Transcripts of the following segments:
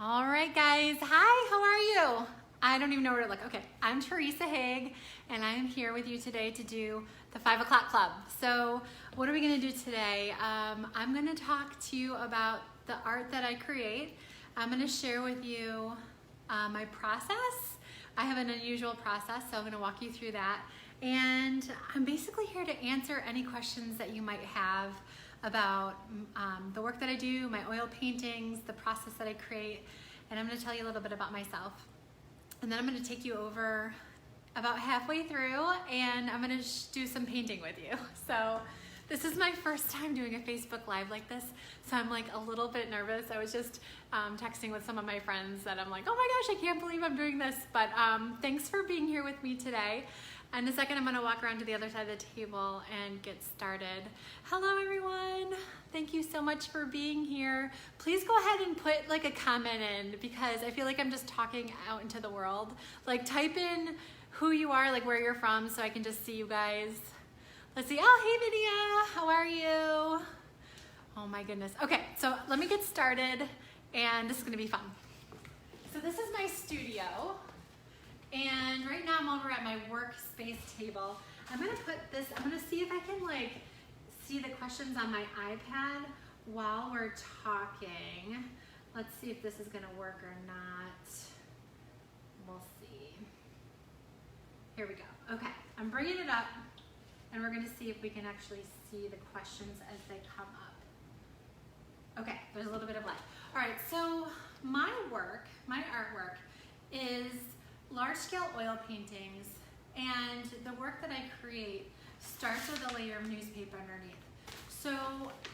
All right, guys. Hi, how are you? I don't even know where to look. Okay, I'm Teresa Haag, and I'm here with you today to do the 5 o'clock club. So what are we gonna do today? I'm gonna talk to you about the art that I create. I'm gonna share with you my process. I have an unusual process, so I'm gonna walk you through that. And I'm basically here to answer any questions that you might have about the work that I do, my oil paintings, the process that I create, and I'm gonna tell you a little bit about myself. And then I'm gonna take you over about halfway through and I'm gonna do some painting with you. So this is my first time doing a Facebook Live like this, so I'm like a little bit nervous. I was just texting with some of my friends that I'm like, oh my gosh, I can't believe I'm doing this. But thanks for being here with me today. In a second, I'm gonna walk around to the other side of the table and get started. Hello, everyone. Thank you so much for being here. Please go ahead and put like a comment in because I feel like I'm just talking out into the world. Like type in who you are, like where you're from, so I can just see you guys. Let's see, oh, hey Lydia, how are you? Oh my goodness. Okay, so let me get started and this is gonna be fun. So this is my studio. And right now I'm over at my workspace table. I'm gonna see if I can like see the questions on my iPad while we're talking. Let's see if this is gonna work or not. We'll see. Here we go. Okay, I'm bringing it up and we're gonna see if we can actually see the questions as they come up. Okay, there's a little bit of light. All right, so my artwork is large-scale oil paintings, and the work that I create starts with a layer of newspaper underneath. So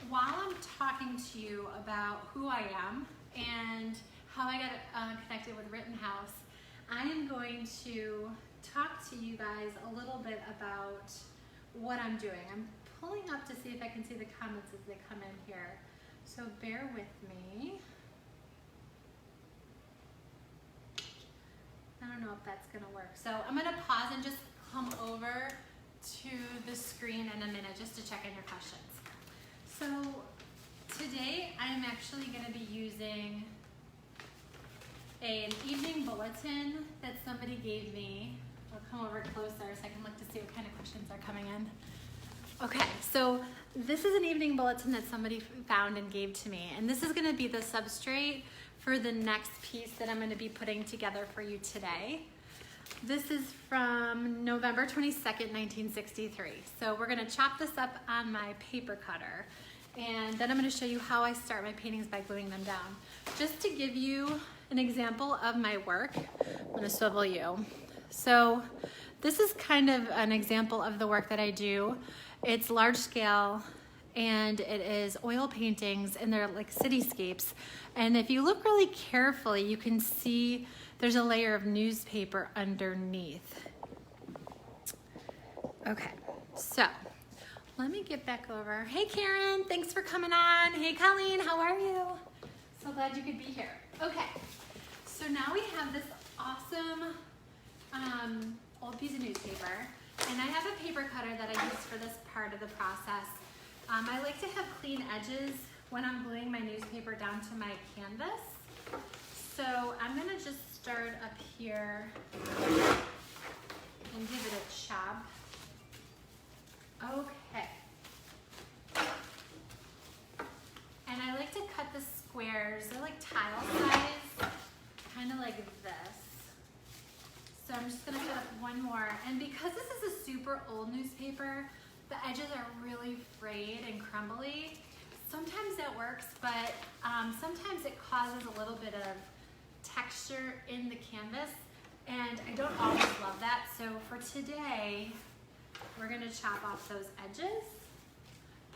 while I'm talking to you about who I am and how I got connected with Rittenhouse, I am going to talk to you guys a little bit about what I'm doing. I'm pulling up to see if I can see the comments as they come in here. So bear with me. I don't know if that's gonna work. So I'm gonna pause and just come over to the screen in a minute just to check in your questions. So today I'm actually gonna be using an evening bulletin that somebody gave me. I'll come over closer so I can look to see what kind of questions are coming in. Okay, so this is an evening bulletin that somebody found and gave to me, and this is gonna be the substrate for the next piece that I'm gonna be putting together for you today. This is from November 22nd, 1963. So we're gonna chop this up on my paper cutter, and then I'm gonna show you how I start my paintings by gluing them down. Just to give you an example of my work, I'm gonna swivel you. So this is kind of an example of the work that I do. It's large scale, and it is oil paintings, and they're like cityscapes. And if you look really carefully, you can see there's a layer of newspaper underneath. Okay, so let me get back over. Hey Karen, thanks for coming on. Hey Colleen, how are you? So glad you could be here. Okay, so now we have this awesome old piece of newspaper, and I have a paper cutter that I use for this part of the process. I like to have clean edges when I'm gluing my newspaper down to my canvas. So I'm gonna just start up here and give it a chop. Okay. And I like to cut the squares, they're like tile size, kind of like this. So I'm just gonna cut up one more. And because this is a super old newspaper, the edges are really frayed and crumbly. Sometimes that works, but sometimes it causes a little bit of texture in the canvas, and I don't always love that. So for today, we're gonna chop off those edges,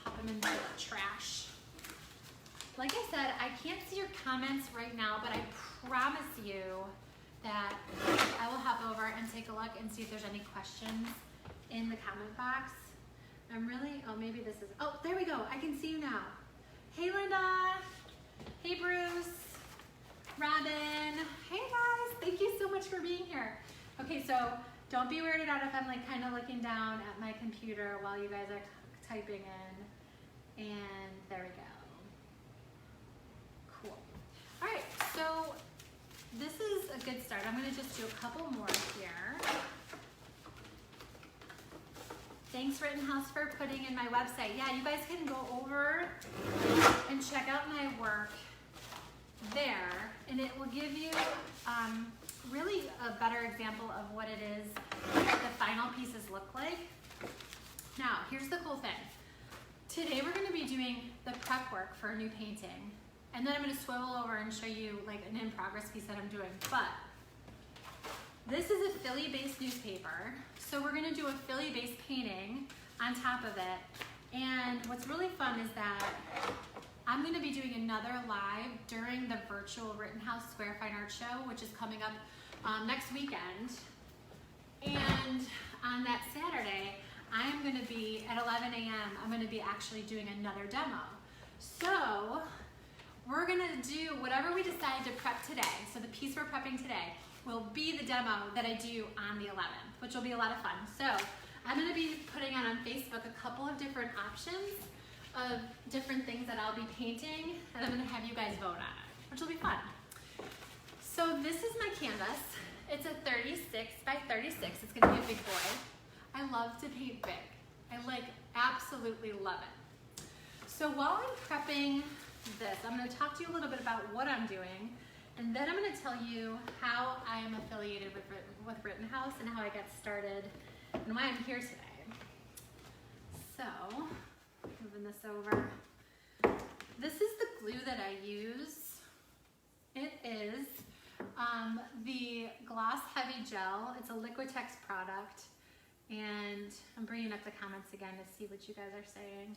pop them into the trash. Like I said, I can't see your comments right now, but I promise you that I will hop over and take a look and see if there's any questions in the comment box. I'm really, oh, maybe this is, oh, there we go. I can see you now. Hey, Linda. Hey, Bruce. Robin. Hey, guys. Thank you so much for being here. Okay, so don't be weirded out if I'm like kind of looking down at my computer while you guys are typing in. And there we go. Cool. All right, so a good start. I'm gonna just do a couple more here. Thanks Rittenhouse for putting in my website. Yeah, you guys can go over and check out my work there, and it will give you really a better example of what it is the final pieces look like. Now, here's the cool thing. Today we're gonna be doing the prep work for a new painting, and then I'm gonna swivel over and show you like an in-progress piece that I'm doing. But this is a Philly-based newspaper, so we're gonna do a Philly-based painting on top of it. And what's really fun is that I'm gonna be doing another live during the virtual Rittenhouse Square Fine Art Show, which is coming up next weekend. And on that Saturday, I'm gonna be, at 11 a.m., I'm gonna be actually doing another demo. So, we're gonna do whatever we decide to prep today. So the piece we're prepping today will be the demo that I do on the 11th, which will be a lot of fun. So, I'm gonna be putting out on Facebook a couple of different options of different things that I'll be painting, and I'm gonna have you guys vote on it, which will be fun. So this is my canvas. It's a 36 by 36. It's gonna be a big boy. I love to paint big. I absolutely love it. So while I'm prepping this, I'm gonna talk to you a little bit about what I'm doing, and then I'm gonna tell you how I am affiliated with Rittenhouse and how I got started and why I'm here today. So, moving this over. This is the glue that I use. It is the Gloss Heavy Gel. It's a Liquitex product. And I'm bringing up the comments again to see what you guys are saying.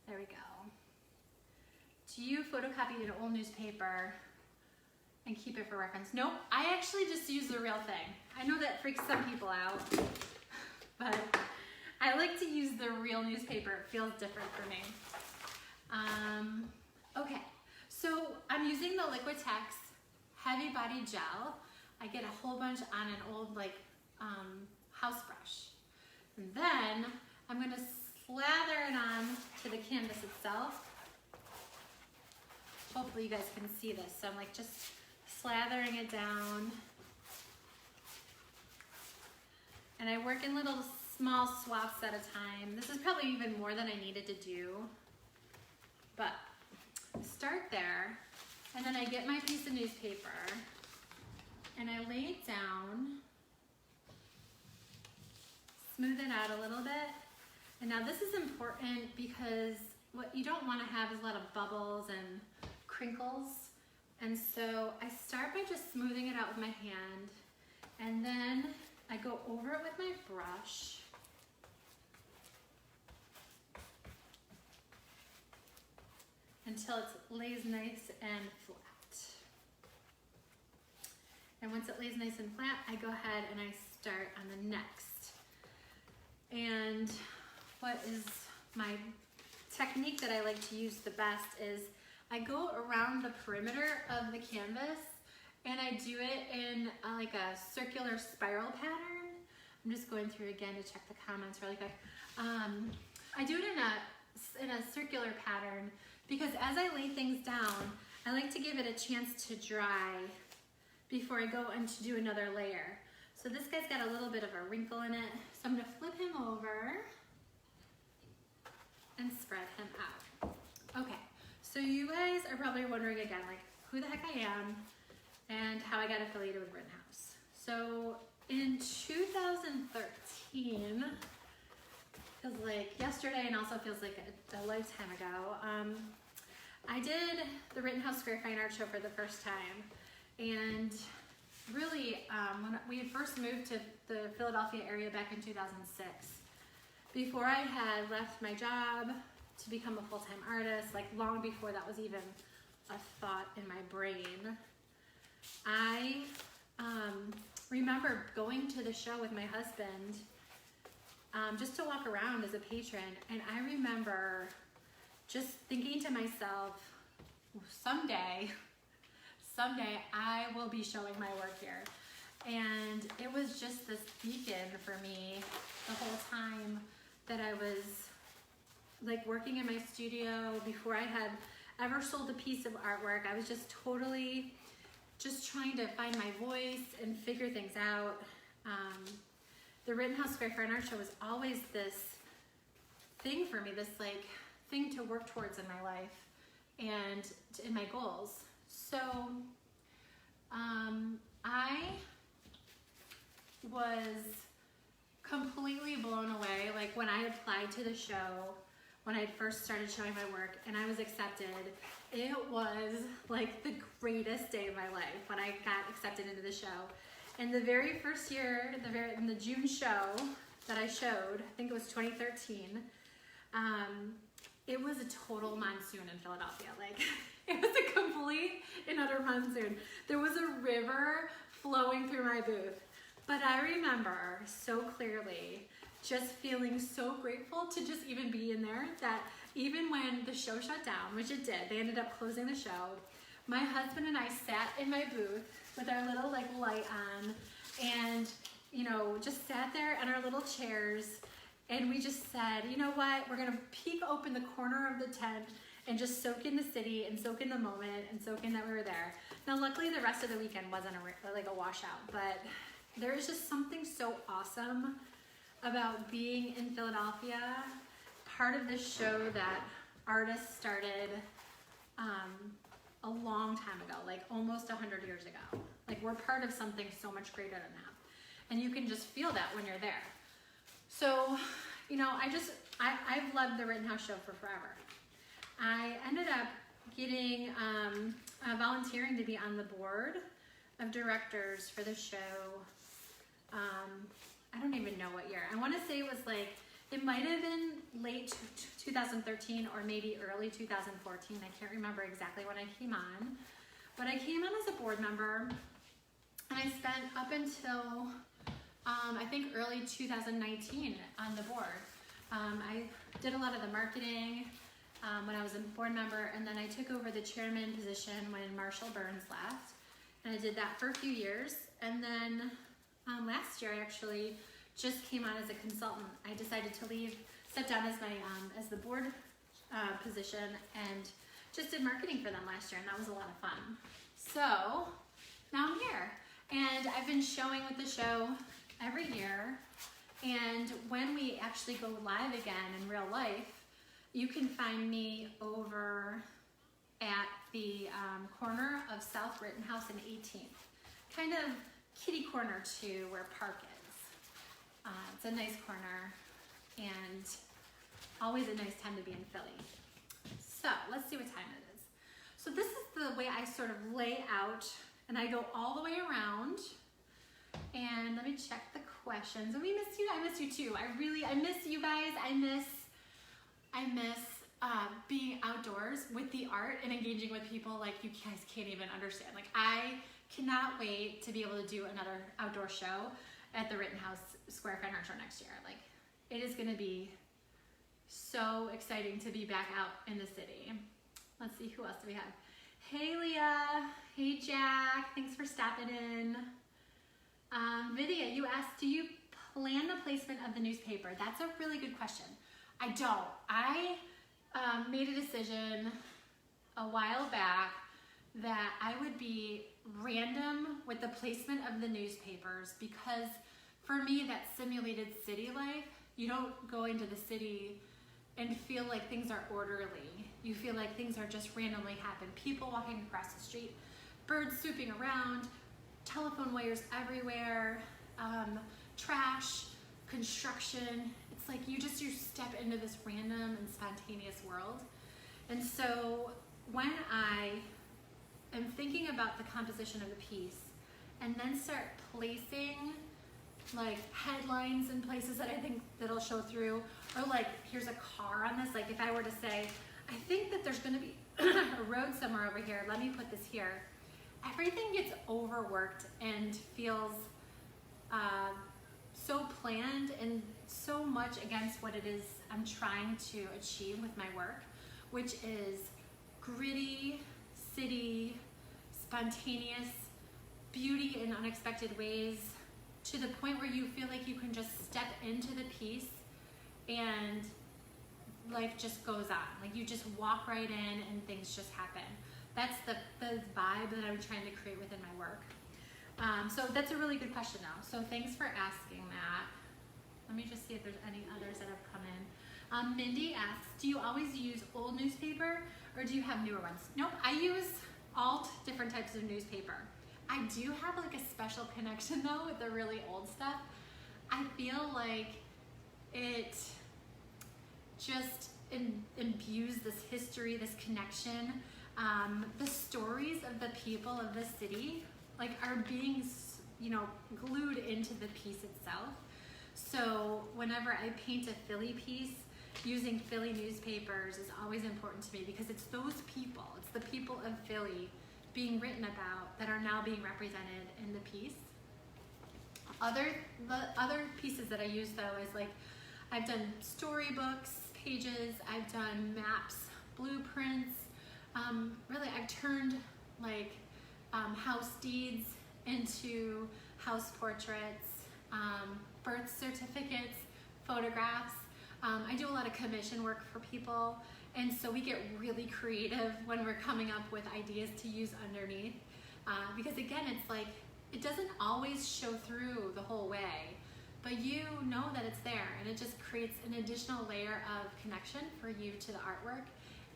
There we go. Do you photocopy an old newspaper and keep it for reference? Nope, I actually just use the real thing. I know that freaks some people out, but I like to use the real newspaper. It feels different for me. Okay, so I'm using the Liquitex Heavy Body Gel. I get a whole bunch on an old house brush. And then I'm gonna slather it on to the canvas itself. Hopefully you guys can see this. So I'm just slathering it down. And I work in little small swaths at a time. This is probably even more than I needed to do. But start there, and then I get my piece of newspaper and I lay it down, smooth it out a little bit. And now this is important because what you don't want to have is a lot of bubbles and crinkles. And so I start by just smoothing it out with my hand, and then I go over it with my brush. Until it lays nice and flat. And once it lays nice and flat, I go ahead and I start on the next. And what is my technique that I like to use the best is I go around the perimeter of the canvas and I do it in like a circular spiral pattern. I'm just going through again to check the comments really quick. I do it in a circular pattern because as I lay things down, I like to give it a chance to dry before I go and to do another layer. So this guy's got a little bit of a wrinkle in it, so I'm gonna flip him over and spread him out. Okay, so you guys are probably wondering again, like who the heck I am and how I got affiliated with Rittenhouse. So in 2013, feels like yesterday and also feels like a lifetime ago, I did the Rittenhouse Square Fine Art Show for the first time. And really, when we had first moved to the Philadelphia area back in 2006, before I had left my job to become a full-time artist, like long before that was even a thought in my brain, I remember going to the show with my husband just to walk around as a patron, and I remember just thinking to myself, someday I will be showing my work here. And it was just this beacon for me the whole time that I was like working in my studio. Before I had ever sold a piece of artwork, I was just totally just trying to find my voice and figure things out. The Rittenhouse Square Fine Art Show was always this thing for me, this like thing to work towards in my life and in my goals. So I was completely blown away. Like when I applied to the show, when I first started showing my work and I was accepted, it was like the greatest day of my life when I got accepted into the show. And the very first year, in the June show that I showed, I think it was 2013, it was a total monsoon in Philadelphia. Like, it was a complete and utter monsoon. There was a river flowing through my booth. But I remember so clearly just feeling so grateful to just even be in there, that even when the show shut down, which it did, they ended up closing the show, my husband and I sat in my booth with our little like light on and, you know, just sat there on our little chairs, and we just said, you know what, we're gonna peek open the corner of the tent and just soak in the city and soak in the moment and soak in that we were there. Now luckily the rest of the weekend wasn't like a washout, but there is just something so awesome about being in Philadelphia, part of this show that artists started a long time ago, like almost 100 years ago. Like we're part of something so much greater than that. And you can just feel that when you're there. So, you know, I've loved the Rittenhouse show for forever. I ended up getting volunteering to be on the board of directors for the show. I don't even know what year. I want to say it was like, it might have been late 2013 or maybe early 2014. I can't remember exactly when I came on. But I came on as a board member, and I spent up until I think early 2019 on the board. I did a lot of the marketing when I was a board member, and then I took over the chairman position when Marshall Burns left. And I did that for a few years. And then last year I actually just came on as a consultant. I decided to leave, step down as my as the board position, and just did marketing for them last year, and that was a lot of fun. So now I'm here, and I've been showing with the show every year. And when we actually go live again in real life, you can find me over at the corner of South Rittenhouse and 18th, kind of kitty corner to where Park is. It's a nice corner, and always a nice time to be in Philly. So let's see what time it is. So this is the way I sort of lay out, and I go all the way around. And let me check the questions. And we miss you. I miss you too. I miss you guys. I miss being outdoors with the art and engaging with people like you guys can't even understand. Like I cannot wait to be able to do another outdoor show at the Rittenhouse Square Fine Art Show next year. Like it is going to be so exciting to be back out in the city. Let's see, who else do we have? Hey Leah, hey Jack, thanks for stopping in. Vidya, you asked, do you plan the placement of the newspaper? That's a really good question. I don't. I made a decision a while back that I would be random with the placement of the newspapers, because for me that simulated city life. You don't go into the city and feel like things are orderly. You feel like things are just randomly happen. People walking across the street, birds swooping around, telephone wires everywhere, trash, construction. It's like you step into this random and spontaneous world. And so when I am thinking about the composition of the piece and then start placing like headlines in places that I think that'll show through, or like here's a car on this, like if I were to say, I think that there's gonna be a road somewhere over here, let me put this here. Everything gets overworked and feels so planned and so much against what it is I'm trying to achieve with my work, which is gritty, city, spontaneous, beauty in unexpected ways, to the point where you feel like you can just step into the piece and life just goes on. Like you just walk right in and things just happen. That's the vibe that I'm trying to create within my work. So that's a really good question now. So thanks for asking that. Let me just see if there's any others that have come in. Mindy asks, do you always use old newspaper or do you have newer ones? Nope, I use all different types of newspaper. I do have like a special connection though with the really old stuff. I feel like it just imbues this history, this connection. The stories of the people of the city like are being, you know, glued into the piece itself. So whenever I paint a Philly piece, using Philly newspapers is always important to me because it's those people, it's the people of Philly being written about that are now being represented in the piece. The other pieces that I use though is like, I've done storybooks, pages, I've done maps, blueprints, really I've turned like house deeds into house portraits, birth certificates, photographs. I do a lot of commission work for people, and so we get really creative when we're coming up with ideas to use underneath, because again, it's like, it doesn't always show through the whole way, but you know that it's there, and it just creates an additional layer of connection for you to the artwork,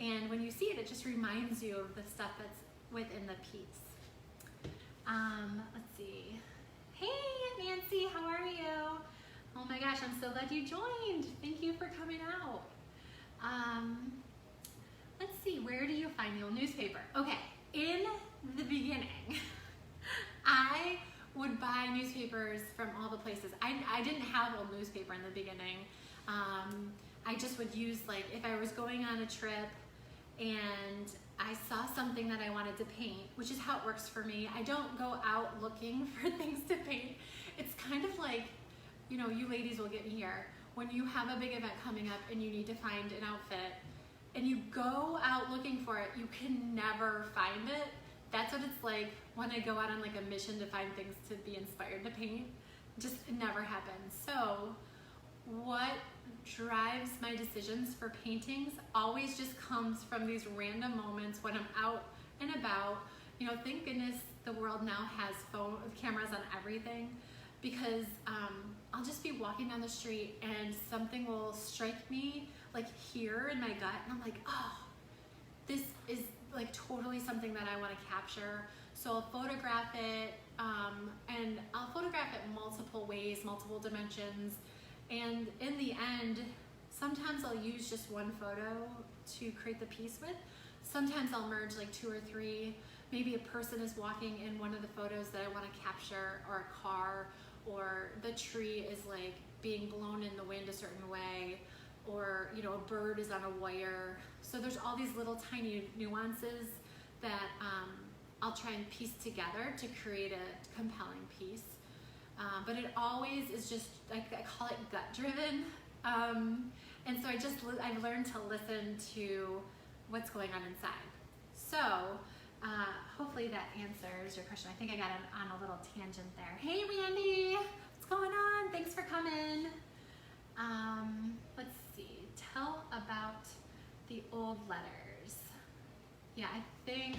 and when you see it, it just reminds you of the stuff that's within the piece. Let's see. Hey, Nancy, how are you? Oh my gosh, I'm so glad you joined. Thank you for coming out. Let's see, where do you find the old newspaper? Okay, in the beginning, I would buy newspapers from all the places. I didn't have old newspaper in the beginning. I just would use, like, if I was going on a trip and I saw something that I wanted to paint, which is how it works for me. I don't go out looking for things to paint. It's kind of like, you know, you ladies will get me here. When you have a big event coming up and you need to find an outfit and you go out looking for it, you can never find it. That's what it's like when I go out on like a mission to find things to be inspired to paint. Just, it never happens. So what drives my decisions for paintings always just comes from these random moments when I'm out and about. You know, thank goodness the world now has cameras on everything, because I'll just be walking down the street and something will strike me like here in my gut, and I'm like, oh, this is like totally something that I want to capture. So I'll photograph it, and I'll photograph it multiple ways, multiple dimensions. And in the end, sometimes I'll use just one photo to create the piece with. Sometimes I'll merge like 2 or 3. Maybe a person is walking in one of the photos that I want to capture, or a car, or the tree is like being blown in the wind a certain way, or, you know, a bird is on a wire. So there's all these little tiny nuances that I'll try and piece together to create a compelling piece. But it always is just, I call it gut driven. And so I've learned to listen to what's going on inside. So hopefully that answers your question. I think I got on a little tangent there. Hey Randy, what's going on? Thanks for coming. Let's see, tell about the old letters. Yeah, I think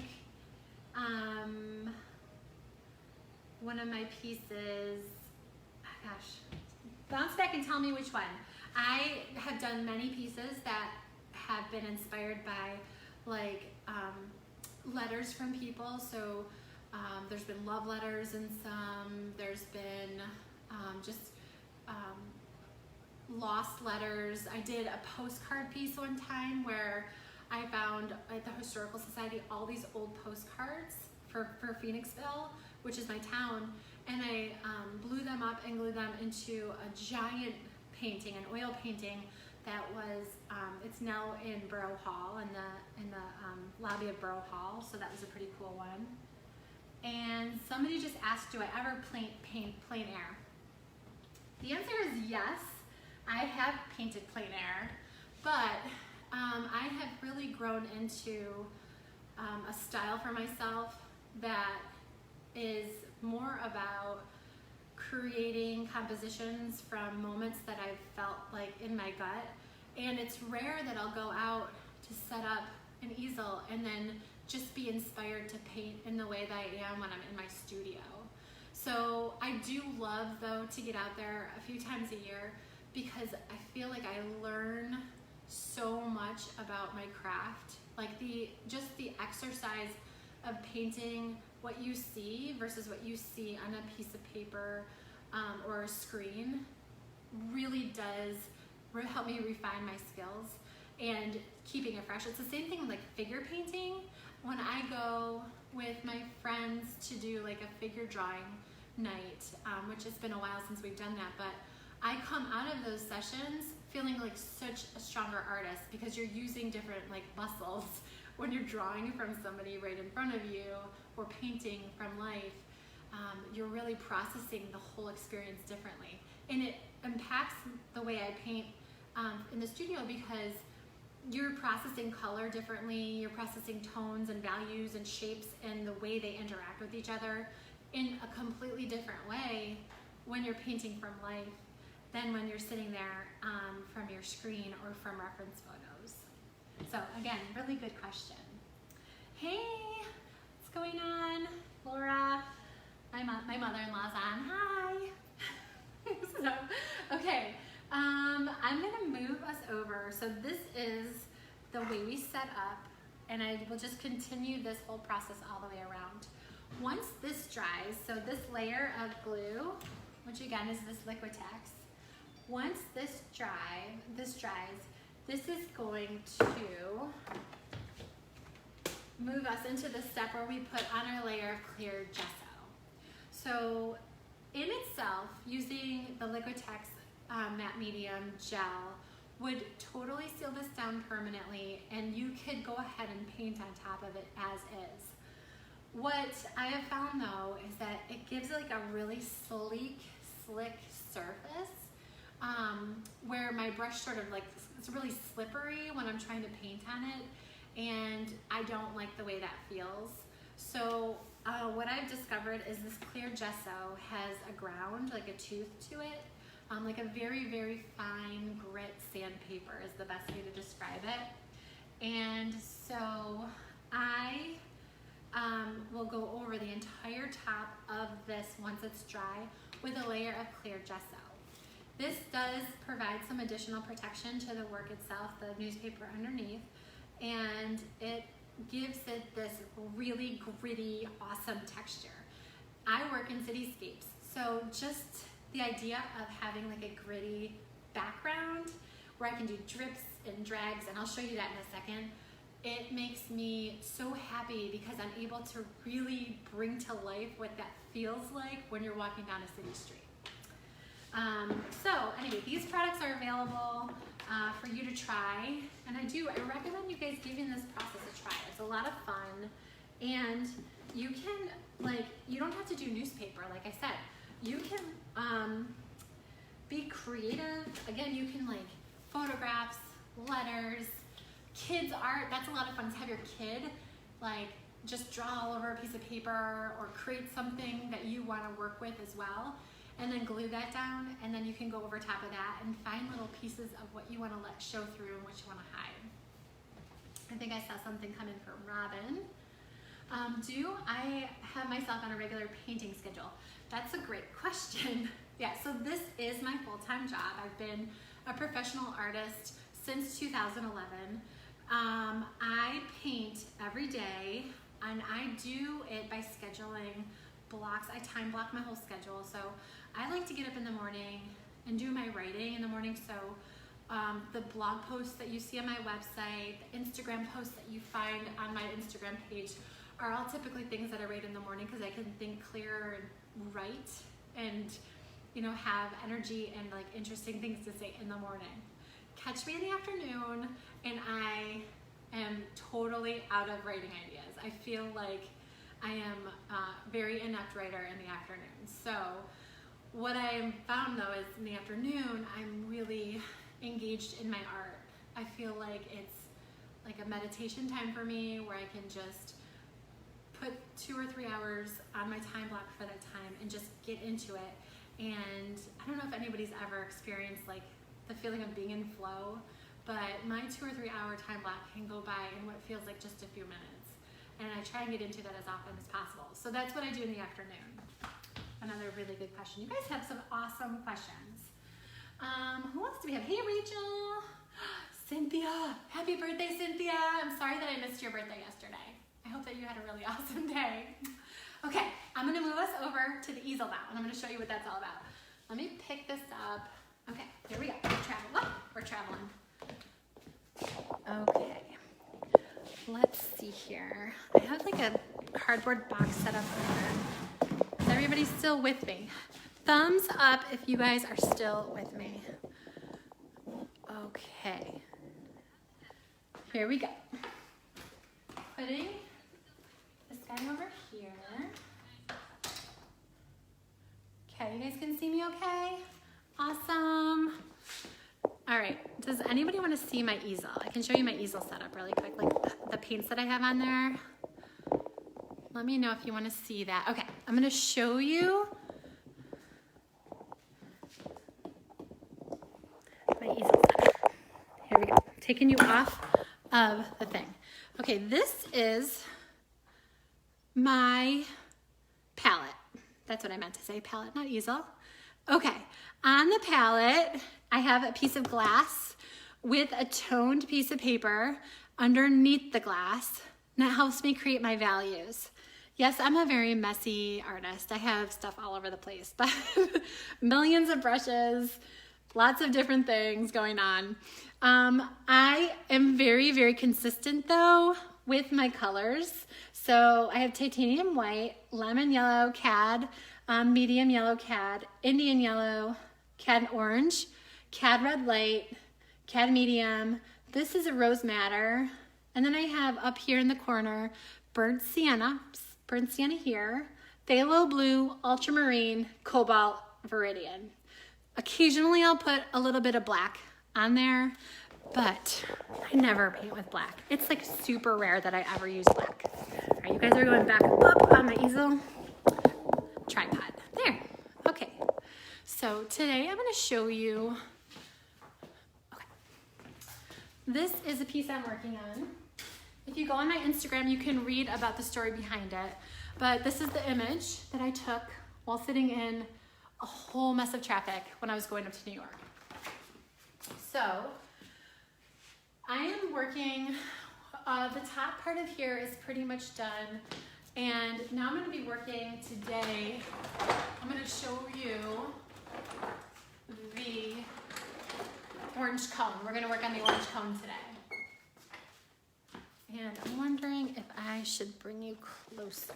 one of my pieces, gosh, bounce back and tell me which one. I have done many pieces that have been inspired by like letters from people. So there's been love letters in some, there's been just lost letters. I did a postcard piece one time where I found at the Historical Society all these old postcards for Phoenixville, which is my town, and I blew them up and glued them into a giant painting, an oil painting that was, it's now in Borough Hall, in the lobby of Borough Hall, so that was a pretty cool one. And somebody just asked, do I ever paint plein air? The answer is yes. I have painted plein air, but I have really grown into a style for myself that is more about creating compositions from moments that I've felt like in my gut. And it's rare that I'll go out to set up an easel and then just be inspired to paint in the way that I am when I'm in my studio. So I do love, though, to get out there a few times a year because I feel like I learn so much about my craft. Like just the exercise of painting what you see versus what you see on a piece of paper or a screen really does help me refine my skills and keeping it fresh. It's the same thing with like figure painting. When I go with my friends to do like a figure drawing night, which has been a while since we've done that, but I come out of those sessions feeling like such a stronger artist because you're using different like muscles when you're drawing from somebody right in front of you or painting from life. You're really processing the whole experience differently, and it impacts the way I paint in the studio because you're processing color differently, you're processing tones and values and shapes and the way they interact with each other in a completely different way when you're painting from life than when you're sitting there from your screen or from reference photos. So again, really good question. Hey, what's going on? Laura, my mother-in-law's on. Hi. So, okay, I'm gonna move us over. So this is the way we set up, and I will just continue this whole process all the way around. Once this dries, so this layer of glue, which again is this Liquitex, once this dries, this is going to move us into the step where we put on our layer of clear gesso. So in itself, using the Liquitex matte medium gel would totally seal this down permanently, and you could go ahead and paint on top of it as is. What I have found though is that it gives like a really sleek, slick surface where my brush sort of like, it's really slippery when I'm trying to paint on it, and I don't like the way that feels. So what I've discovered is this clear gesso has a ground, like a tooth to it, like a very, very fine grit sandpaper is the best way to describe it. And so I will go over the entire top of this once it's dry with a layer of clear gesso. This does provide some additional protection to the work itself, the newspaper underneath, and it gives it this really gritty, awesome texture. I work in cityscapes, so just the idea of having like a gritty background where I can do drips and drags, and I'll show you that in a second, it makes me so happy because I'm able to really bring to life what that feels like when you're walking down a city street. So anyway, these products are available for you to try, and I recommend you guys giving this process a try. It's a lot of fun, and you can, like, you don't have to do newspaper, like I said. You can be creative. Again, you can like photographs, letters, kids art. That's a lot of fun to have your kid like just draw all over a piece of paper or create something that you want to work with as well, and then glue that down, and then you can go over top of that and find little pieces of what you want to let show through and what you want to hide. I think I saw something come in from Robin. Do I have myself on a regular painting schedule? That's a great question. Yeah, so this is my full-time job. I've been a professional artist since 2011. I paint every day, and I do it by scheduling blocks. I time block my whole schedule. So I like to get up in the morning and do my writing in the morning. So the blog posts that you see on my website, the Instagram posts that you find on my Instagram page are all typically things that I write in the morning because I can think clearer and write and, you know, have energy and like interesting things to say in the morning. Catch me in the afternoon and I am totally out of writing ideas. I feel like I am a very inept writer in the afternoon. So what I found though is in the afternoon, I'm really engaged in my art. I feel like it's like a meditation time for me where I can just put 2 or 3 hours on my time block for that time and just get into it. And I don't know if anybody's ever experienced like the feeling of being in flow, but my 2 or 3 hour time block can go by in what feels like just a few minutes. and I try and get into that as often as possible. So that's what I do in the afternoon. Another really good question. You guys have some awesome questions. Who else do we have? Hey, Rachel. Cynthia. Happy birthday, Cynthia. I'm sorry that I missed your birthday yesterday. I hope that you had a really awesome day. Okay, I'm going to move us over to the easel now, and I'm going to show you what that's all about. Let me pick this up. Okay, here we go. We're traveling. Okay. Let's see here. I have like a cardboard box set up here. Is everybody still with me? Thumbs up if you guys are still with me. Okay. Here we go. Putting this guy over here. Okay, you guys can see me okay? Awesome. All right, does anybody want to see my easel? I can show you my easel setup really quick, like the paints that I have on there. Let me know if you want to see that. Okay, I'm going to show you my easel setup. Here we go. Taking you off of the thing. Okay, this is my palette. That's what I meant to say, palette, not easel. Okay, on the palette, I have a piece of glass with a toned piece of paper underneath the glass, and that helps me create my values. Yes, I'm a very messy artist. I have stuff all over the place, but millions of brushes, lots of different things going on. I am very, very consistent though with my colors. So I have titanium white, lemon yellow, cad, medium yellow cad, Indian yellow, cad orange, cad red light, cad medium. This is a rose madder. And then I have up here in the corner, burnt sienna here, phthalo blue, ultramarine, cobalt, viridian. Occasionally I'll put a little bit of black on there, but I never paint with black. It's like super rare that I ever use black. All right, you guys are going back up on my easel. Tripod, there, okay. So today I'm gonna show you, okay. This is a piece I'm working on. If you go on my Instagram, you can read about the story behind it, but this is the image that I took while sitting in a whole mess of traffic when I was going up to New York. So I am working, the top part of here is pretty much done. And now I'm going to be working today. I'm going to show you the orange cone. We're going to work on the orange cone today. And I'm wondering if I should bring you closer.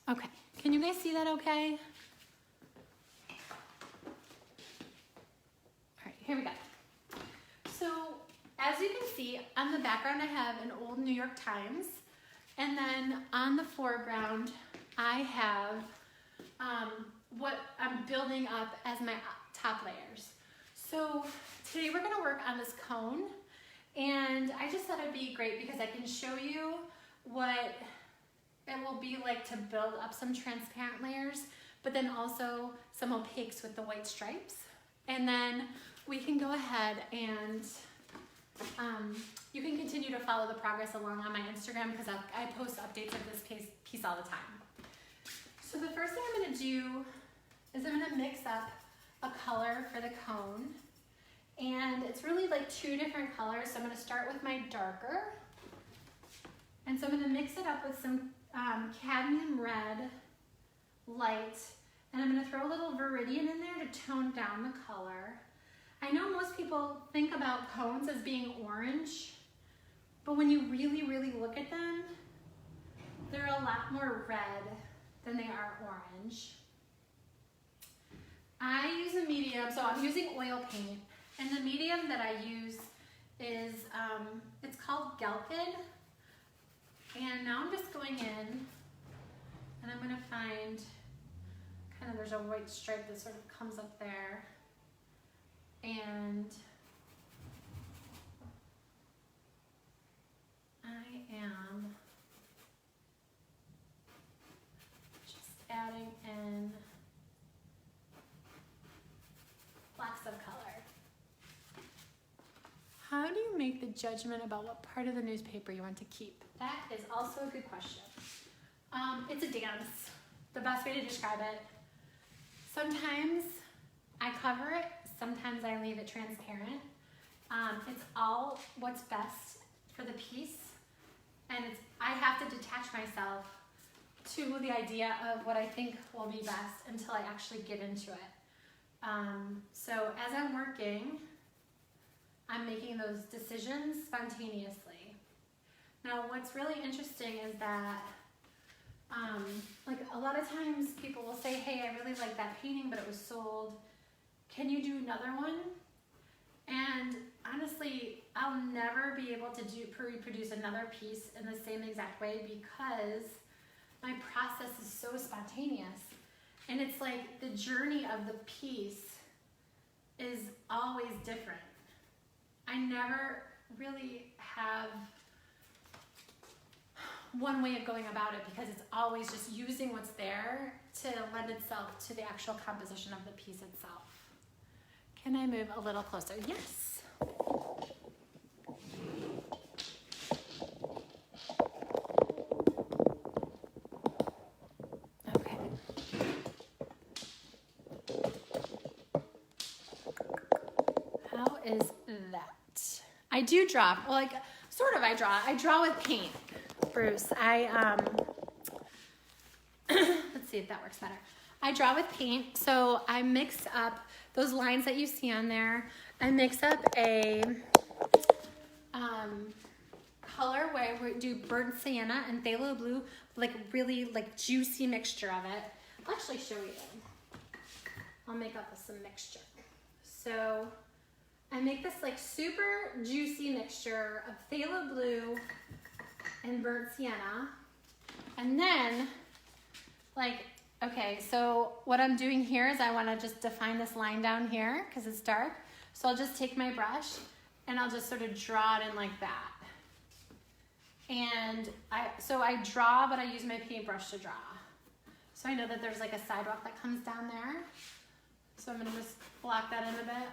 Okay, can you guys see that okay? All right, here we go. So as you can see, on the background I have an old New York Times, and then on the foreground I have what I'm building up as my top layers. So today we're gonna work on this cone, and I just thought it'd be great because I can show you what it will be like to build up some transparent layers, but then also some opaques with the white stripes. And then we can go ahead and you can continue to follow the progress along on my Instagram because I post updates of this piece all the time. So the first thing I'm gonna do is I'm gonna mix up a color for the cone. And it's really like two different colors. So I'm gonna start with my darker. And so I'm gonna mix it up with some cadmium red light. And I'm gonna throw a little viridian in there to tone down the color. I know most people think about cones as being orange, but when you really, really look at them, they're a lot more red than they are orange. I use a medium, so I'm using oil paint, and the medium that I use is, it's called Gelpid. And now I'm just going in, and I'm gonna find, kind of there's a white stripe that sort of comes up there. And I am just adding in make the judgment about what part of the newspaper you want to keep? That is also a good question. It's a dance, the best way to describe it. Sometimes I cover it, sometimes I leave it transparent. It's all what's best for the piece, and I have to detach myself to the idea of what I think will be best until I actually get into it. So as I'm working, I'm making those decisions spontaneously. Now, what's really interesting is that, like a lot of times people will say, hey, I really like that painting, but it was sold. Can you do another one? And honestly, I'll never be able to reproduce another piece in the same exact way because my process is so spontaneous. And it's like the journey of the piece is always different. I never really have one way of going about it because it's always just using what's there to lend itself to the actual composition of the piece itself. Can I move a little closer? Yes. Okay. How is that? I do draw, well, like, sort of I draw with paint, Bruce. Let's see if that works better. I draw with paint, so I mix up those lines that you see on there. I mix up a color where I do burnt sienna and phthalo blue, like really like juicy mixture of it. I'll actually show you. I'll make up some mixture. So I make this like super juicy mixture of phthalo blue and burnt sienna. And then, like, okay, so what I'm doing here is I want to just define this line down here because it's dark. So I'll just take my brush and I'll just sort of draw it in like that. And so I draw, but I use my paintbrush to draw. So I know that there's like a sidewalk that comes down there. So I'm gonna just block that in a bit.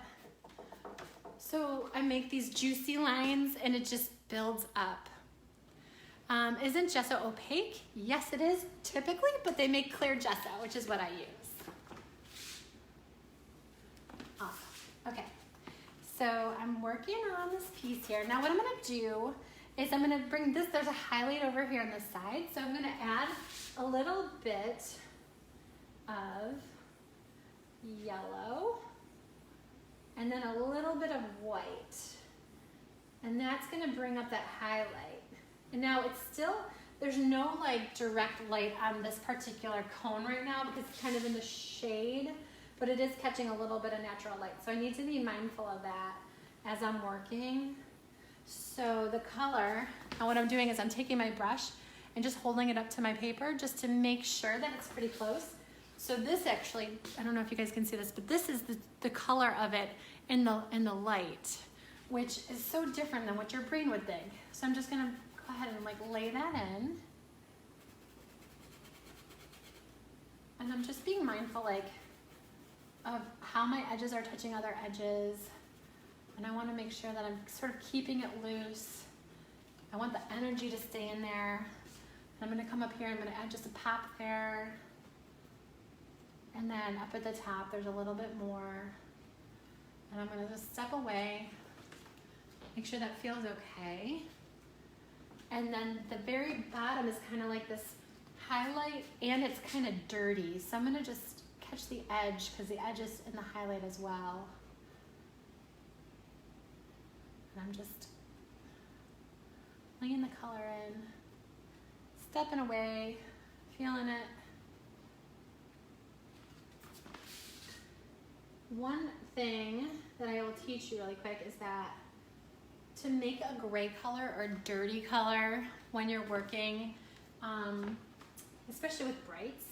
So I make these juicy lines and it just builds up. Isn't gesso opaque? Yes, it is typically, but they make clear gesso, which is what I use. Awesome. Okay, so I'm working on this piece here. Now what I'm gonna do is I'm gonna bring this, there's a highlight over here on the side, so I'm gonna add a little bit of yellow and then a little bit of white. And that's gonna bring up that highlight. And now it's still, there's no like direct light on this particular cone right now because it's kind of in the shade, but it is catching a little bit of natural light. So I need to be mindful of that as I'm working. So the color, and what I'm doing is I'm taking my brush and just holding it up to my paper just to make sure that it's pretty close. So this actually, I don't know if you guys can see this, but this is the color of it in the light, which is so different than what your brain would think. So I'm just gonna go ahead and like lay that in. And I'm just being mindful like of how my edges are touching other edges. And I want to make sure that I'm sort of keeping it loose. I want the energy to stay in there. And I'm going to come up here and I'm going to add just a pop there. And then up at the top, there's a little bit more. And I'm going to just step away, make sure that feels okay. And then the very bottom is kind of like this highlight and it's kind of dirty. So I'm going to just catch the edge because the edge is in the highlight as well. And I'm just laying the color in, stepping away, feeling it. One thing that I will teach you really quick is that to make a gray color or dirty color when you're working, especially with brights,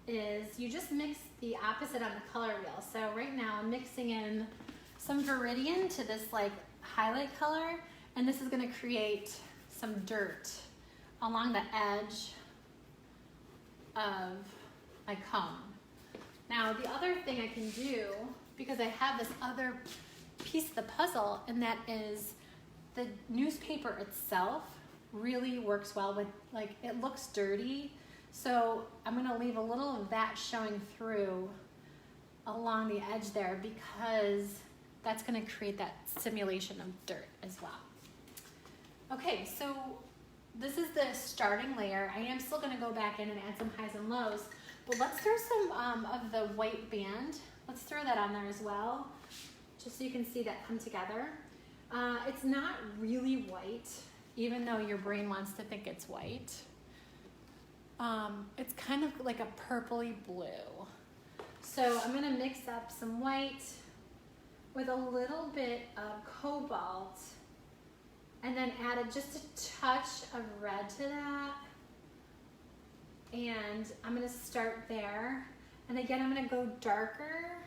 is you just mix the opposite on the color wheel. So right now I'm mixing in some Viridian to this like highlight color, and this is going to create some dirt along the edge of my cone. Now the other thing I can do, because I have this other piece of the puzzle, and that is the newspaper itself really works well with, like, it looks dirty. So I'm gonna leave a little of that showing through along the edge there because that's gonna create that simulation of dirt as well. Okay, so this is the starting layer. I am still gonna go back in and add some highs and lows, but let's throw some of the white band. Let's throw that on there as well, just so you can see that come together. It's not really white, even though your brain wants to think it's white. It's kind of like a purpley blue. So I'm gonna mix up some white with a little bit of cobalt and then add just a touch of red to that. And I'm gonna start there. And again, I'm gonna go darker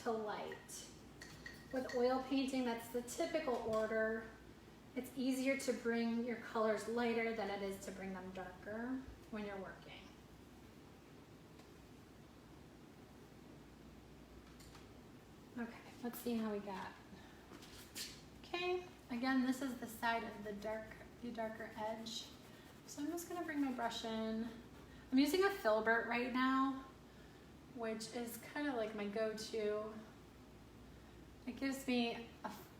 to light. With oil painting, that's the typical order. It's easier to bring your colors lighter than it is to bring them darker when you're working. Okay, let's see how we got. Okay, again, this is the side of the darker edge. So I'm just gonna bring my brush in. I'm using a filbert right now, which is kind of like my go-to. It gives me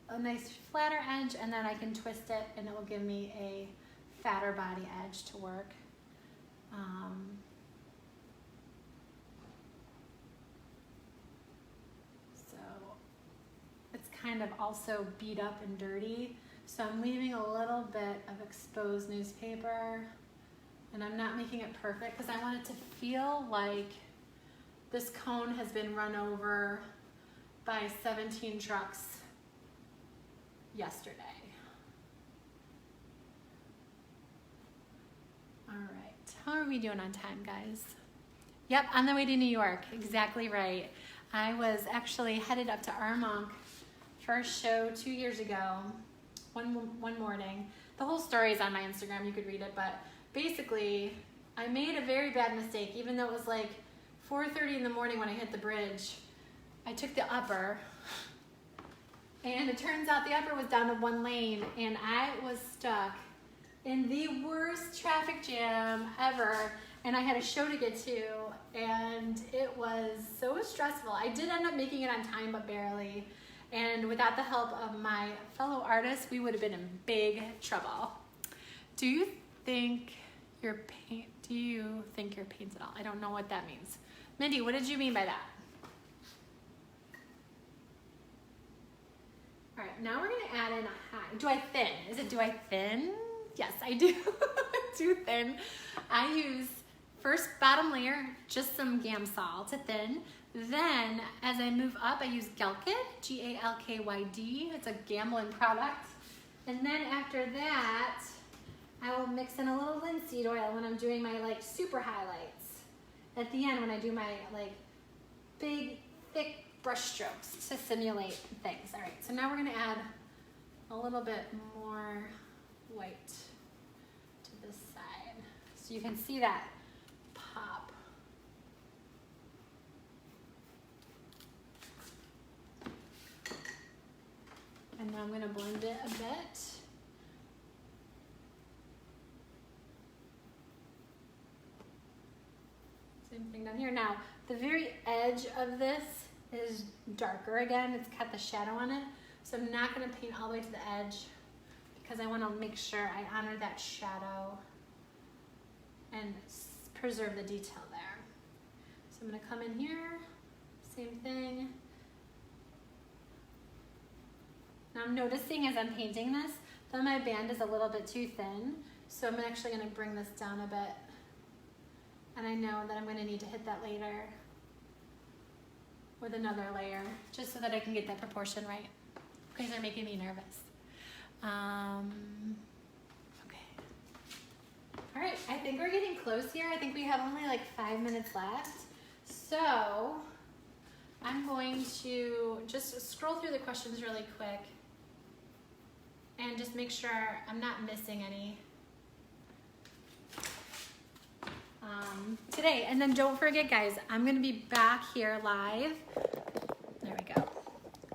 a nice flatter edge, and then I can twist it and it will give me a fatter body edge to work. So it's kind of also beat up and dirty. So I'm leaving a little bit of exposed newspaper, and I'm not making it perfect because I want it to feel like this cone has been run over by 17 trucks yesterday. All right, how are we doing on time, guys? Yep, on the way to New York, exactly right. I was actually headed up to Armonk for a show 2 years ago, one morning. The whole story is on my Instagram, you could read it, but basically, I made a very bad mistake, even though it was like 4:30 in the morning when I hit the bridge. I took the upper, and it turns out the upper was down to 1 lane, and I was stuck in the worst traffic jam ever, and I had a show to get to, and it was so stressful. I did end up making it on time, but barely, and without the help of my fellow artists, we would have been in big trouble. Do you think your paints at all? I don't know what that means. Mindy, what did you mean by that? All right, now we're gonna add in a high. Do I thin? Do I thin? Yes, I do. I do thin. I use first bottom layer, just some Gamsol to thin. Then as I move up, I use Galkyd, G-A-L-K-Y-D. It's a Gamblin product. And then after that, I will mix in a little linseed oil when I'm doing my like super highlights. At the end when I do my like big, thick brush strokes to simulate things. All right, so now we're gonna add a little bit more white to this side. So you can see that pop. And now I'm gonna blend it a bit. Same thing down here. Now, the very edge of this is darker again. It's got the shadow on it. So I'm not gonna paint all the way to the edge because I wanna make sure I honor that shadow and preserve the detail there. So I'm gonna come in here, same thing. Now I'm noticing as I'm painting this that my band is a little bit too thin. So I'm actually gonna bring this down a bit. And I know that I'm gonna need to hit that later with another layer, just so that I can get that proportion right. You guys are making me nervous. Okay. All right, I think we're getting close here. I think we have only like 5 minutes left. So I'm going to just scroll through the questions really quick and just make sure I'm not missing any today. And then don't forget, guys, I'm gonna be back here live. There we go.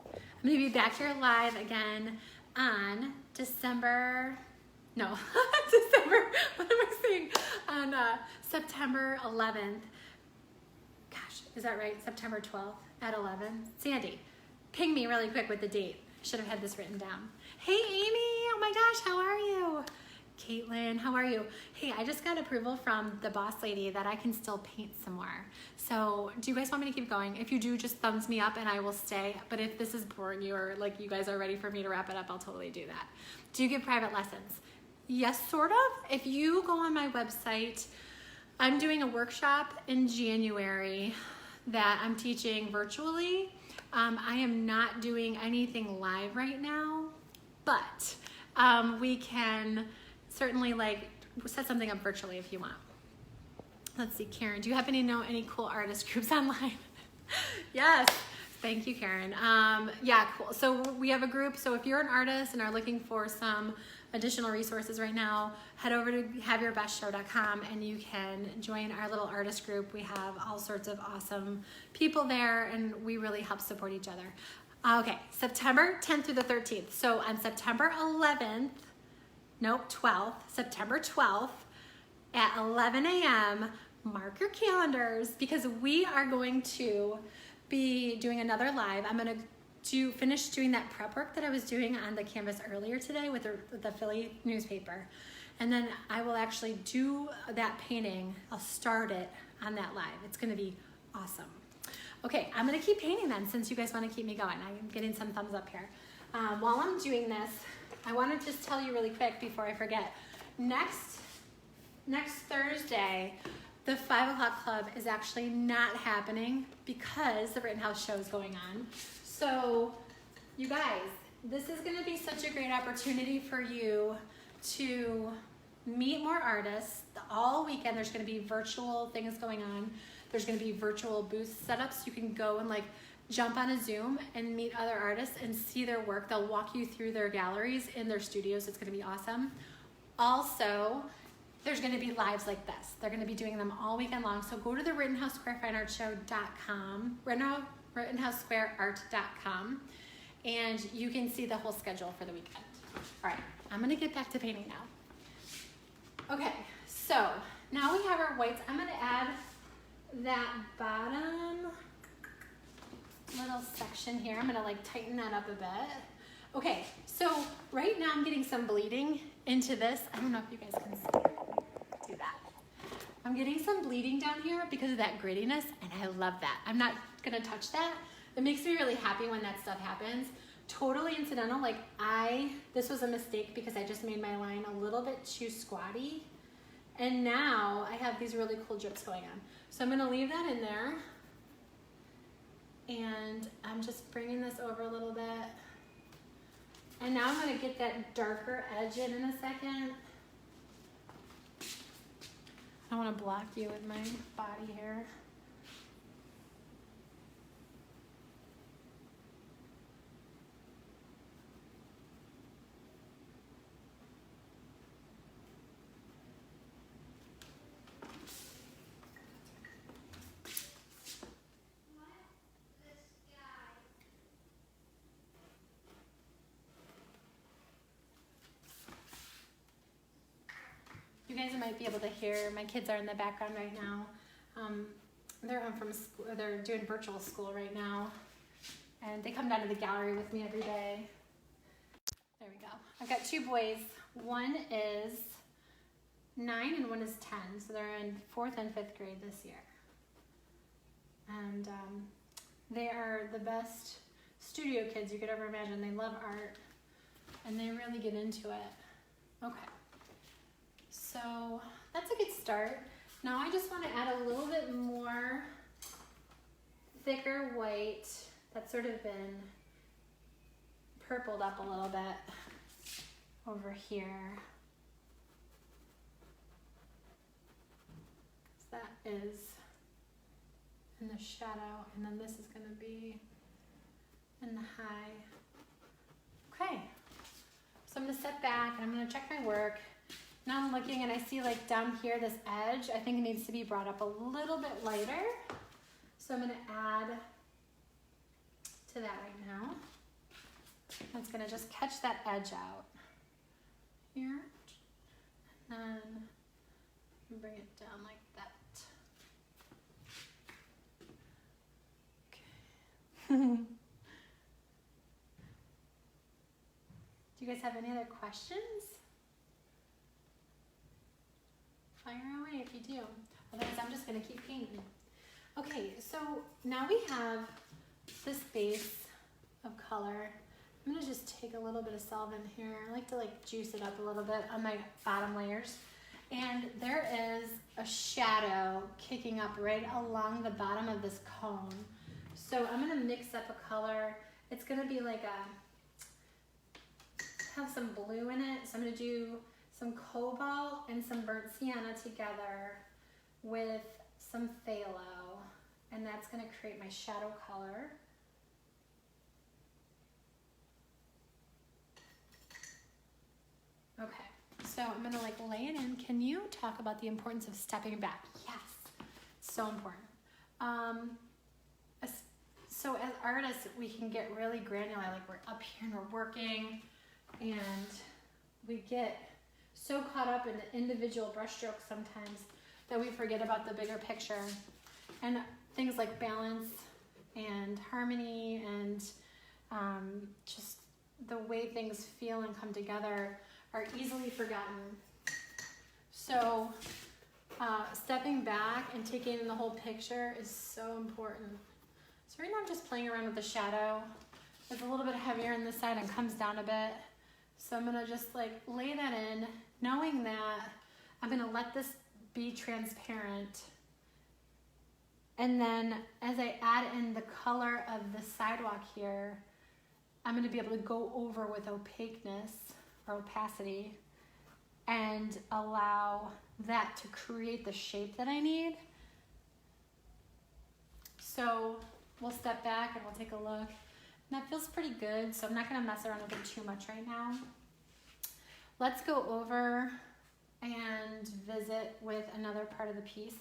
I'm gonna be back here live again on December, no, December, what am I saying? On September 11th. Gosh, is that right? September 12th at 11. Sandy, ping me really quick with the date. Should have had this written down. Hey, Amy, oh my gosh, how are you? Caitlin, how are you? Hey, I just got approval from the boss lady that I can still paint some more. So do you guys want me to keep going? If you do, just thumbs me up and I will stay. But if this is boring you or like you guys are ready for me to wrap it up, I'll totally do that. Do you give private lessons? Yes, sort of. If you go on my website, I'm doing a workshop in January that I'm teaching virtually. I am not doing anything live right now, but we can certainly like set something up virtually if you want. Let's see, Karen, do you happen to know any cool artist groups online? Yes, thank you, Karen. Yeah, cool. So we have a group. So if you're an artist and are looking for some additional resources right now, head over to haveyourbestshow.com and you can join our little artist group. We have all sorts of awesome people there and we really help support each other. Okay, September 10th through the 13th. So on September 11th, nope, 12th, September 12th at 11 a.m., mark your calendars because we are going to be doing another live. I'm going to finish doing that prep work that I was doing on the canvas earlier today with the Philly newspaper. And then I will actually do that painting. I'll start it on that live. It's going to be awesome. Okay, I'm going to keep painting then since you guys want to keep me going. I'm getting some thumbs up here. While I'm doing this, I want to just tell you really quick before I forget. Next Thursday, the 5 o'clock club is actually not happening because the Rittenhouse show is going on. So, you guys, this is going to be such a great opportunity for you to meet more artists. All weekend, there's going to be virtual things going on. There's going to be virtual booth setups. You can go and like jump on a Zoom and meet other artists and see their work. They'll walk you through their galleries in their studios. It's going to be awesome. Also, there's going to be lives like this. They're going to be doing them all weekend long. So go to the RittenhouseSquareFineArtShow.com, RittenhouseSquareArt.com, and you can see the whole schedule for the weekend. All right, I'm going to get back to painting now. Okay, so now we have our whites. I'm going to add that bottom little section here. I'm going to like tighten that up a bit. Okay, so right now I'm getting some bleeding into this. I don't know if you guys can see. Do that. I'm getting some bleeding down here because of that grittiness, and I love that. I'm not gonna touch that. It makes me really happy when that stuff happens. Totally incidental. Like this was a mistake because I just made my line a little bit too squatty, and now I have these really cool drips going on. So I'm gonna leave that in there, and I'm just bringing this over a little bit. And now I'm going to get that darker edge in a second. I want to block you with my body here. You guys might be able to hear, my kids are in the background right now. They're home from school, they're doing virtual school right now. And they come down to the gallery with me every day. There we go. I've got two boys. One is 9 and one is 10. So they're in 4th and 5th grade this year. And they are the best studio kids you could ever imagine. They love art and they really get into it. Okay. So that's a good start. Now I just want to add a little bit more thicker white that's sort of been purpled up a little bit over here. So that is in the shadow, and then this is going to be in the high. Okay, so I'm going to step back and I'm going to check my work. Now I'm looking and I see like down here, this edge, I think it needs to be brought up a little bit lighter. So I'm gonna add to that right now. That's gonna just catch that edge out. here. And then bring it down like that. Okay. Do you guys have any other questions? Fire away if you do. Otherwise, I'm just gonna keep painting. Okay, so now we have this base of color. I'm gonna just take a little bit of solvent here. I like to like juice it up a little bit on my bottom layers. And there is a shadow kicking up right along the bottom of this cone. So I'm gonna mix up a color. It's gonna be like have some blue in it. So I'm gonna do some cobalt and some burnt sienna together with some phthalo. And that's gonna create my shadow color. Okay, so I'm gonna like lay it in. Can you talk about the importance of stepping back? Yes, so important. So as artists, we can get really granular, like we're up here and we're working and we get so caught up in the individual brushstrokes sometimes that we forget about the bigger picture. And things like balance and harmony and just the way things feel and come together are easily forgotten. So stepping back and taking in the whole picture is so important. So right now I'm just playing around with the shadow. It's a little bit heavier on this side and comes down a bit. So I'm gonna just like lay that in, knowing that I'm gonna let this be transparent. And then as I add in the color of the sidewalk here, I'm gonna be able to go over with opaqueness or opacity and allow that to create the shape that I need. So we'll step back and we'll take a look. And that feels pretty good, so I'm not gonna mess around with it too much right now. Let's go over and visit with another part of the piece.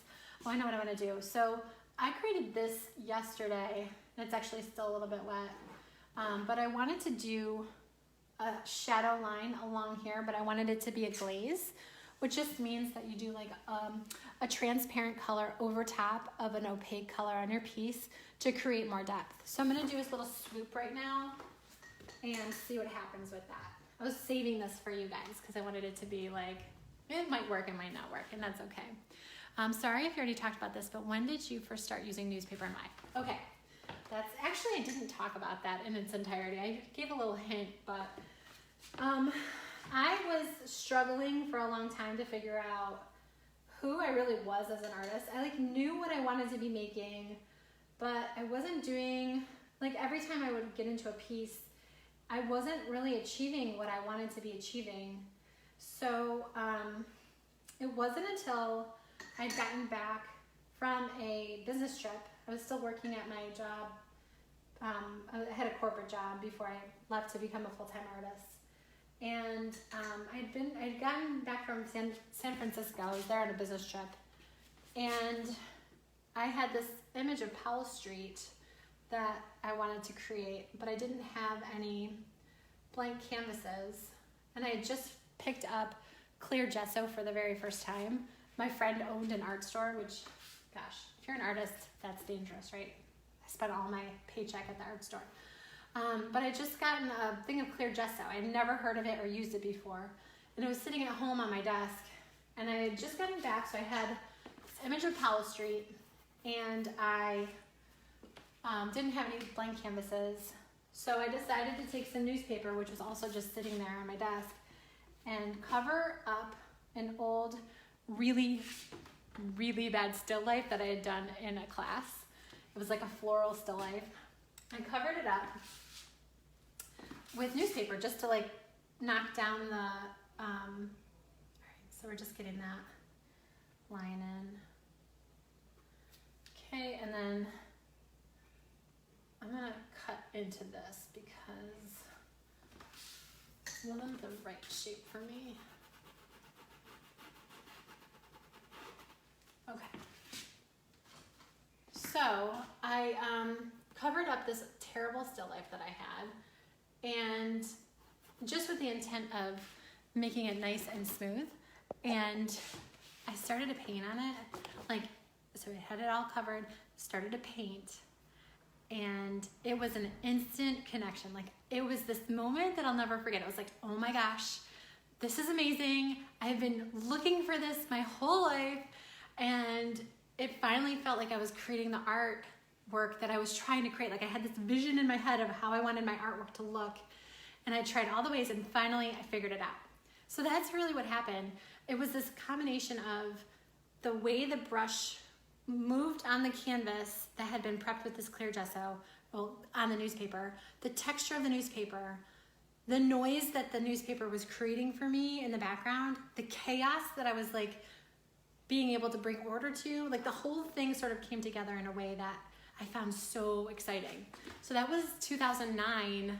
Oh, I know what I wanna do. So I created this yesterday, and it's actually still a little bit wet, but I wanted to do a shadow line along here, but I wanted it to be a glaze, which just means that you do like a transparent color over top of an opaque color on your piece to create more depth. So I'm gonna do this little swoop right now and see what happens with that. I was saving this for you guys because I wanted it to be like, it might work, it might not work, and that's okay. I'm sorry if you already talked about this, but when did you first start using newspaper and why? Okay, that's actually, I didn't talk about that in its entirety. I gave a little hint, but I was struggling for a long time to figure out who I really was as an artist. I like knew what I wanted to be making, but I wasn't doing, like every time I would get into a piece, I wasn't really achieving what I wanted to be achieving. So it wasn't until I'd gotten back from a business trip. I was still working at my job. I had a corporate job before I left to become a full-time artist. And I'd gotten back from San Francisco. I was there on a business trip. And I had this image of Powell Street that I wanted to create, but I didn't have any blank canvases. And I had just picked up clear gesso for the very first time. My friend owned an art store, which, gosh, if you're an artist, that's dangerous, right? I spent all my paycheck at the art store. But I just gotten a thing of clear gesso. I'd never heard of it or used it before. And it was sitting at home on my desk. And I had just gotten back, so I had this image of Powell Street. And I didn't have any blank canvases. So I decided to take some newspaper, which was also just sitting there on my desk, and cover up an old, really, really bad still life that I had done in a class. It was like a floral still life. I covered it up with newspaper just to like knock down the, all right, so we're just getting that line in. Okay, and then I'm gonna cut into this because it's not the right shape for me. Okay. So I covered up this terrible still life that I had, and just with the intent of making it nice and smooth. And I started to paint on it. Like, so I had it all covered, started to paint, and it was an instant connection. Like, it was this moment that I'll never forget. It was like, oh my gosh, this is amazing. I've been looking for this my whole life. And it finally felt like I was creating the artwork that I was trying to create. Like, I had this vision in my head of how I wanted my artwork to look. And I tried all the ways, and finally I figured it out. So that's really what happened. It was this combination of the way the brush moved on the canvas that had been prepped with this clear gesso, well, on the newspaper, the texture of the newspaper, the noise that the newspaper was creating for me in the background, the chaos that I was like being able to bring order to, like the whole thing sort of came together in a way that I found so exciting. So that was 2009,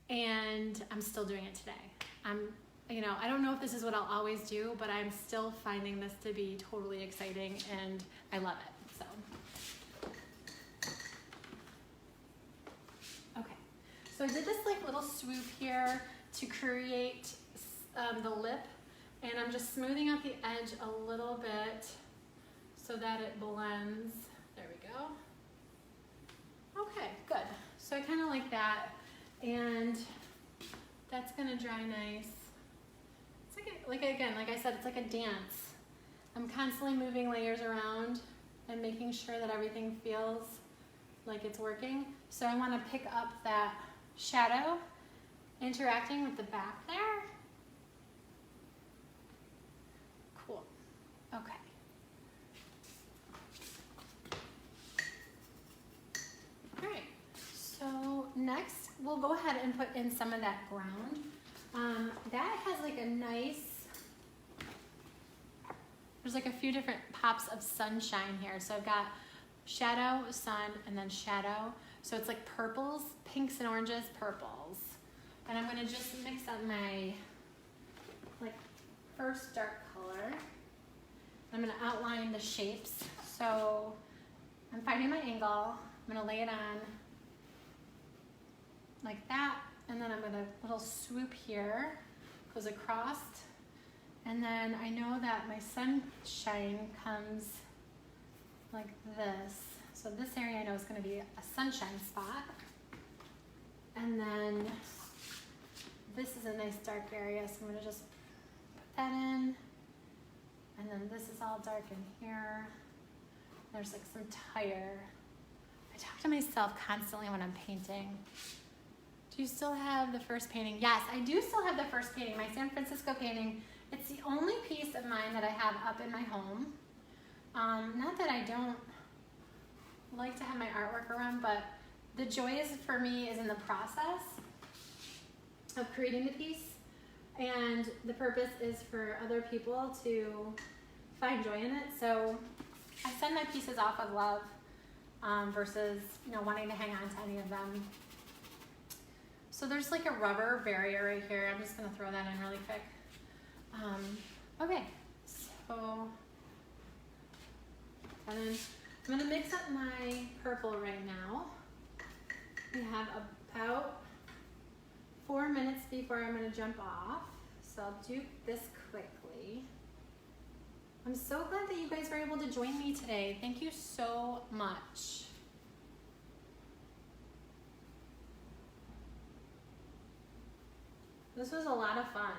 and I'm still doing it today. I don't know if this is what I'll always do, but I'm still finding this to be totally exciting, and I love it. So, okay. So I did this like little swoop here to create the lip, and I'm just smoothing out the edge a little bit so that it blends. There we go. Okay, good. So I kind of like that, and that's gonna dry nice. It's like I said, it's like a dance. I'm constantly moving layers around and making sure that everything feels like it's working. So I want to pick up that shadow interacting with the back there. Cool. Okay. All right. So next, we'll go ahead and put in some of that ground. That has like a nice, there's like a few different pops of sunshine here. So I've got shadow, sun, and then shadow. So it's like purples, pinks and oranges, purples. And I'm gonna just mix up my like first dark color. I'm gonna outline the shapes. So I'm finding my angle. I'm gonna lay it on like that. And then I'm gonna little swoop here, goes across. And then I know that my sunshine comes like this. So this area I know is gonna be a sunshine spot. And then this is a nice dark area, so I'm gonna just put that in. And then this is all dark in here. There's like some tire. I talk to myself constantly when I'm painting. Do you still have the first painting? Yes, I do still have the first painting, my San Francisco painting. It's the only piece of mine that I have up in my home. Not that I don't like to have my artwork around, but the joy is for me is in the process of creating the piece, and the purpose is for other people to find joy in it. So I send my pieces off with love versus wanting to hang on to any of them. So there's like a rubber barrier right here. I'm just gonna throw that in really quick. Okay, so and then I'm gonna mix up my purple right now. We have about 4 minutes before I'm gonna jump off. So I'll do this quickly. I'm so glad that you guys were able to join me today. Thank you so much. This was a lot of fun.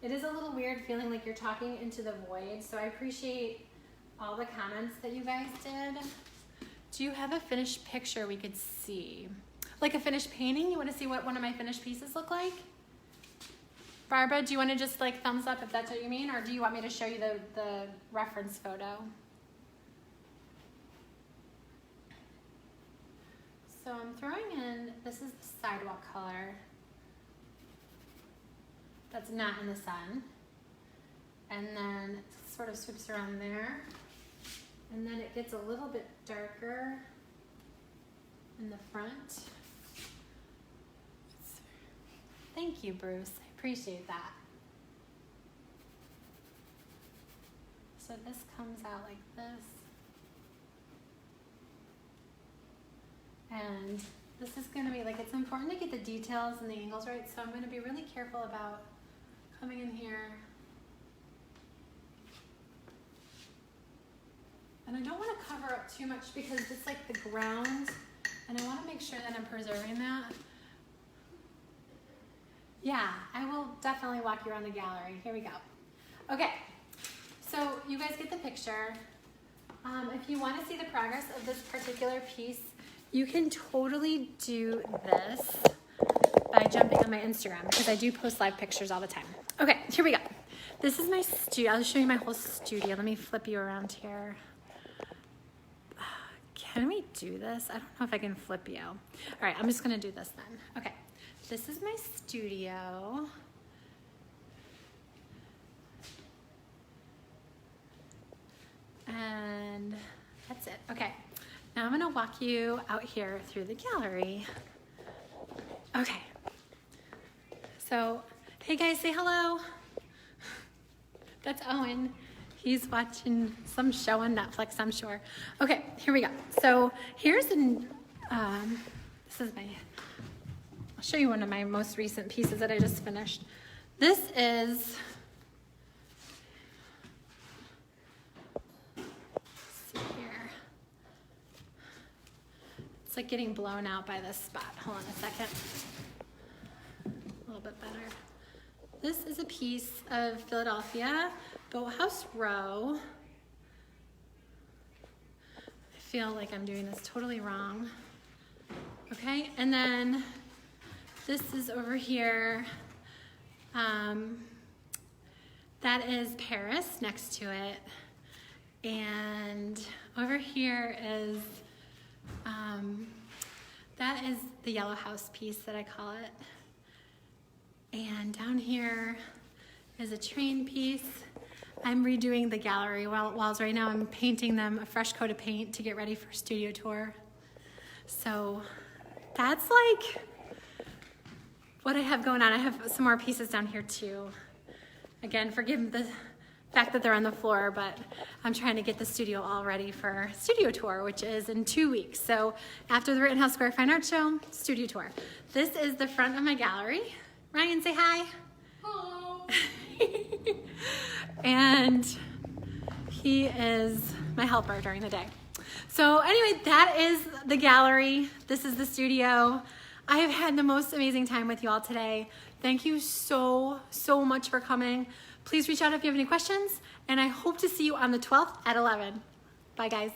It is a little weird feeling like you're talking into the void, so I appreciate all the comments that you guys did. Do you have a finished picture we could see? Like a finished painting? You want to see what one of my finished pieces look like? Barbara, do you want to just like thumbs up if that's what you mean, or do you want me to show you the reference photo? So I'm throwing in, this is the sidewalk color that's not in the sun. And then it sort of swoops around there. And then it gets a little bit darker in the front. Thank you, Bruce. I appreciate that. So this comes out like this. And this is gonna be like, it's important to get the details and the angles right, so I'm gonna be really careful about coming in here. And I don't wanna cover up too much because it's like the ground, and I wanna make sure that I'm preserving that. Yeah, I will definitely walk you around the gallery. Here we go. Okay, so you guys get the picture. If you want to see the progress of this particular piece, you can totally do this by jumping on my Instagram because I do post live pictures all the time. Okay, here we go. This is my studio. I'll show you my whole studio. Let me flip you around here. Can we do this? I don't know if I can flip you. All right, I'm just gonna do this then. Okay. This is my studio. And that's it. Okay, now I'm gonna walk you out here through the gallery. Okay, so, hey guys, say hello. That's Owen. He's watching some show on Netflix, I'm sure. Okay, here we go. So here's this is my, I'll show you one of my most recent pieces that I just finished. This is, let's see here. It's like getting blown out by this spot. Hold on a second. A little bit better. This is a piece of Philadelphia Boathouse Row. I feel like I'm doing this totally wrong. Okay, and then this is over here. That is Paris next to it. And over here is, that is the Yellow House piece that I call it. And down here is a train piece. I'm redoing the gallery walls right now. I'm painting them a fresh coat of paint to get ready for studio tour. So that's like what I have going on. I have some more pieces down here too. Again, forgive the fact that they're on the floor, but I'm trying to get the studio all ready for studio tour, which is in 2 weeks. So after the Rittenhouse Square Fine Art Show, studio tour. This is the front of my gallery. Ryan, say hi. Hello. And he is my helper during the day. So anyway, that is the gallery. This is the studio. I have had the most amazing time with you all today. Thank you so much for coming. Please reach out if you have any questions, and I hope to see you on the 12th at 11. Bye, guys.